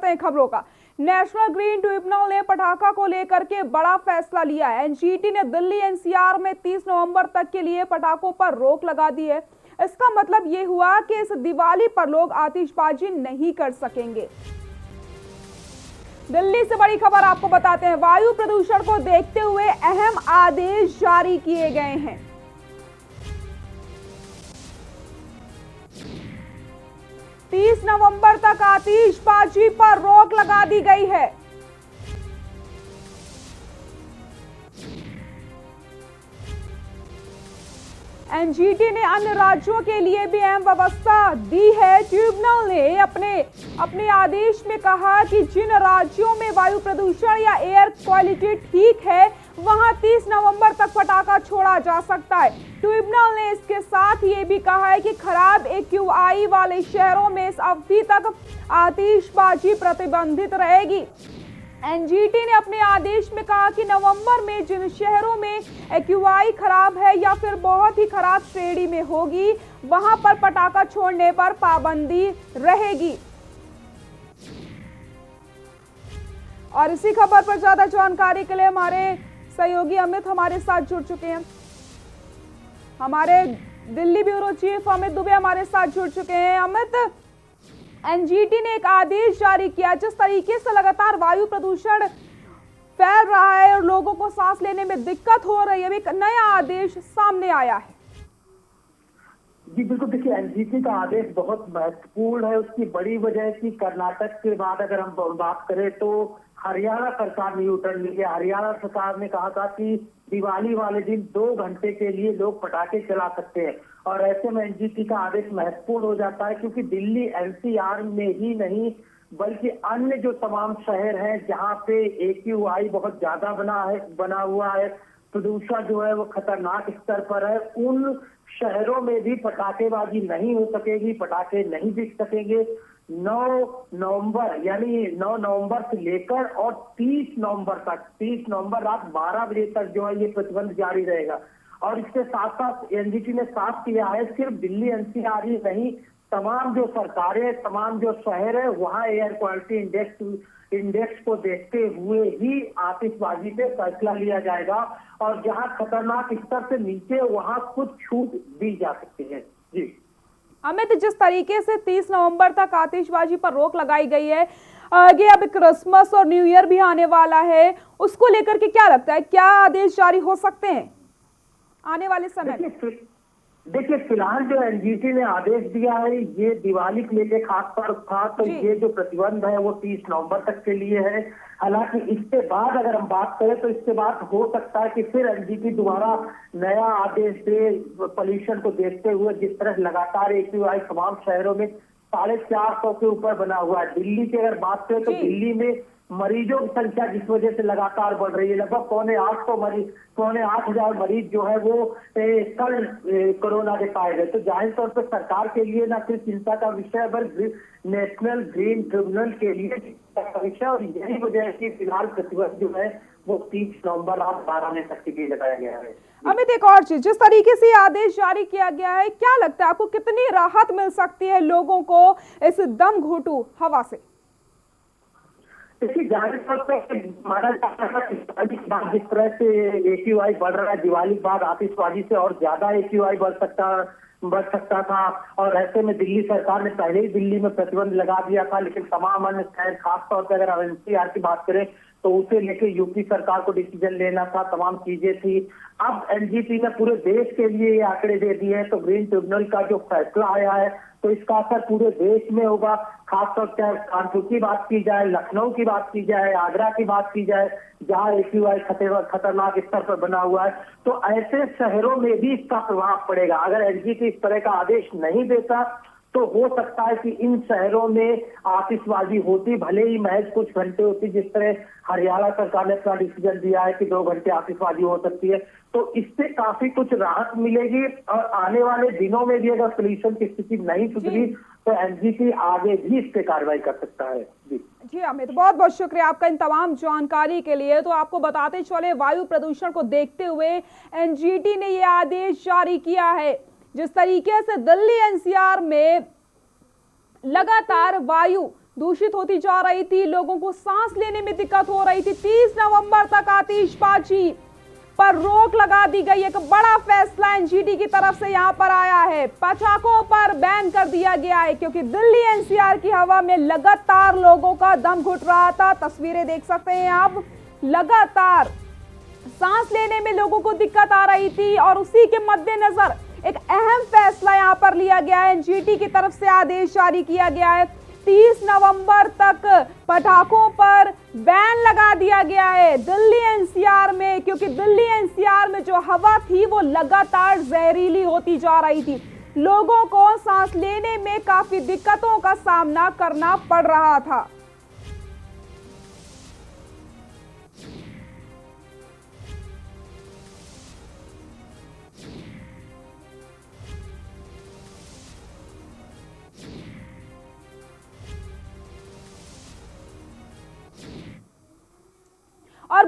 करते हैं खबरों का। नेशनल ग्रीन ट्रिब्यूनल ने पटाखा को लेकर के बड़ा फैसला लिया है। एनजीटी ने दिल्ली एनसीआर में 30 नवंबर तक के लिए पटाखों पर रोक लगा दी है। इसका मतलब ये हुआ कि इस दिवाली पर लोग आतिशबाजी नहीं कर सकेंगे। दिल्ली से बड़ी खबर आपको बताते हैं। वायु प्रदूषण को देखते हुए अहम आदेश जारी किए गए हैं। नवंबर तक आतिशबाजी पर रोक लगा दी गई है। एनजीटी ने अन्य राज्यों के लिए भी अहम व्यवस्था दी है। ट्रिब्यूनल ने अपने आदेश में कहा कि जिन राज्यों में वायु प्रदूषण या एयर क्वालिटी ठीक है वहां 30 नवंबर तक पटाखा छोड़ा जा सकता है। ट्रिब्यूनल ने इसके साथ ये भी कहा है कि खराब एक्यूआई वाले शहरों में इस अवधि तक आतिशबाजी प्रतिबंधित रहेगी। एनजीटी ने अपने आदेश में कहा कि नवंबर में जिन शहरों में एक्यूआई खराब है या फिर बहुत ही खराब श्रेणी में होगी वहां पर पटाखा छोड़ने पर पाबंदी रहेगी। और इसी खबर पर ज्यादा जानकारी के लिए हमारे सहयोगी अमित हमारे साथ जुड़ चुके हैं। हमारे दिल्ली ब्यूरो चीफ अमित दुबे हमारे साथ जुड़ चुके हैं। अमित, एनजीटी ने एक आदेश जारी किया। जिस तरीके से लगातार वायु प्रदूषण फैल रहा है और लोगों को सांस लेने में दिक्कत हो रही है, एक नया आदेश सामने आया है। जी बिल्कुल, देखिए एनजीटी का आदेश बहुत महत्वपूर्ण है। उसकी बड़ी वजह की कर्नाटक के बाद अगर हम बात करें तो हरियाणा सरकार ने यूटर्न लिया। हरियाणा सरकार ने कहा था कि दिवाली वाले दिन 2 घंटे के लिए लोग पटाखे चला सकते हैं और ऐसे में एनजीटी का आदेश महत्वपूर्ण हो जाता है क्योंकि दिल्ली एनसीआर में ही नहीं बल्कि अन्य जो तमाम शहर हैं जहां पे एक्यूआई बहुत ज्यादा बना हुआ है, प्रदूषण जो है वो खतरनाक स्तर पर है, उन शहरों में भी पटाखेबाजी नहीं हो सकेगी, पटाखे नहीं बिक सकेंगे। 9 नवंबर यानी 9 नवंबर से लेकर और 30 नवंबर रात 12 बजे तक जो है ये प्रतिबंध जारी रहेगा। और इसके साथ साथ एनजीटी ने साफ किया है सिर्फ दिल्ली एनसीआर ही नहीं, तमाम जो सरकारें, तमाम जो शहर है वहां एयर क्वालिटी इंडेक्स को देखते हुए ही आतिशबाजी पे फैसला लिया जाएगा और जहां खतरनाक स्तर से नीचे वहां कुछ छूट दी जा सकती है। जी अमित, जिस तरीके से 30 नवंबर तक आतिशबाजी पर रोक लगाई गई है, आगे अब क्रिसमस और न्यू ईयर भी आने वाला है, उसको लेकर के क्या लगता है, क्या आदेश जारी हो सकते हैं आने वाले समय में? देखिए फिलहाल जो एनजीटी ने आदेश दिया है ये दिवाली के लिए खास तौर था, तो ये जो प्रतिबंध है वो 30 नवंबर तक के लिए है। हालांकि इसके बाद अगर हम बात करें तो इसके बाद हो सकता है कि फिर एनजीटी दोबारा नया आदेश दे। पोल्यूशन को देखते हुए जिस तरह लगातार एक्यूआई तमाम शहरों में 450 के ऊपर बना हुआ है। दिल्ली की अगर बात करें तो दिल्ली में मरीजों की संख्या जिस वजह से लगातार बढ़ रही है, लगभग 7,800 मरीज जो है वो कल कोरोना के पाए गए। तो जाहिर तौर पर सरकार के लिए न सिर्फ चिंता का विषय बल्कि नेशनल ग्रीन ट्रिब्यूनल के लिए चिंता का विषय, और यही वजह है कि फिलहाल प्रतिबंध जो है वो 30 नवंबर रात 12 बजे तक के लिए लगाया गया है। अमित, एक और चीज, जिस तरीके से आदेश जारी किया गया है, क्या लगता है आपको कितनी राहत मिल सकती है लोगों को इस दम घोटू हवा से? देखिए जाहिर तौर पर माना जाता है दिवाली के बाद जिस तरह से एक्यूआई बढ़ रहा है, दिवाली के बाद आतिशबाजी से और ज्यादा एक्यूआई बढ़ सकता था और ऐसे में दिल्ली सरकार ने पहले ही दिल्ली में प्रतिबंध लगा दिया था। लेकिन तमाम अन्य शहर, खासतौर पर अगर एनसीआर की बात करें तो उसे लेके यूपी सरकार को डिसीजन लेना था, तमाम चीजें थी। अब एनजीटी ने पूरे देश के लिए ये आंकड़े दे दिए हैं, तो ग्रीन ट्रिब्यूनल का जो फैसला आया है तो इसका असर पूरे देश में होगा। खासतौर पर कानपुर की बात की जाए, लखनऊ की बात की जाए, आगरा की बात की जाए, जहां एक्यूआई खतरनाक स्तर पर बना हुआ है, तो ऐसे शहरों में भी इसका प्रभाव पड़ेगा। अगर एनजीटी इस तरह का आदेश नहीं देता तो हो सकता है कि इन शहरों में आतिशबाजी होती, भले ही महज कुछ घंटे होती, जिस तरह हरियाणा सरकार ने अपना डिसीजन दिया है कि 2 घंटे आतिशबाजी हो सकती है, तो इससे काफी कुछ राहत मिलेगी। और आने वाले दिनों में भी अगर पोल्यूशन की स्थिति नहीं सुधरी तो एनजीटी आगे भी इस पे कार्रवाई कर सकता है। जी अमित, बहुत बहुत शुक्रिया आपका इन तमाम जानकारी के लिए। तो आपको बताते चले, वायु प्रदूषण को देखते हुए एनजीटी ने ये आदेश जारी किया है। जिस तरीके से दिल्ली एनसीआर में लगातार वायु दूषित होती जा रही थी, लोगों को सांस लेने में दिक्कत हो रही थी। 30 नवंबर तक आतिशबाजी पर रोक लगा दी गई। एक बड़ा फैसला एनजीटी की तरफ से यहां पर आया है। पटाखों पर बैन कर दिया गया है क्योंकि दिल्ली एनसीआर की हवा में लगातार लोगों का दम घुट रहा था। तस्वीरें देख सकते हैं आप, लगातार सांस लेने में लोगों को दिक्कत आ रही थी और उसी के मद्देनजर एक अहम फैसला यहां पर लिया गया है। एनजीटी की तरफ से आदेश जारी किया गया है। 30 नवंबर तक पटाखों पर बैन लगा दिया गया है दिल्ली एनसीआर में, क्योंकि दिल्ली एनसीआर में जो हवा थी वो लगातार जहरीली होती जा रही थी। लोगों को सांस लेने में काफी दिक्कतों का सामना करना पड़ रहा था। और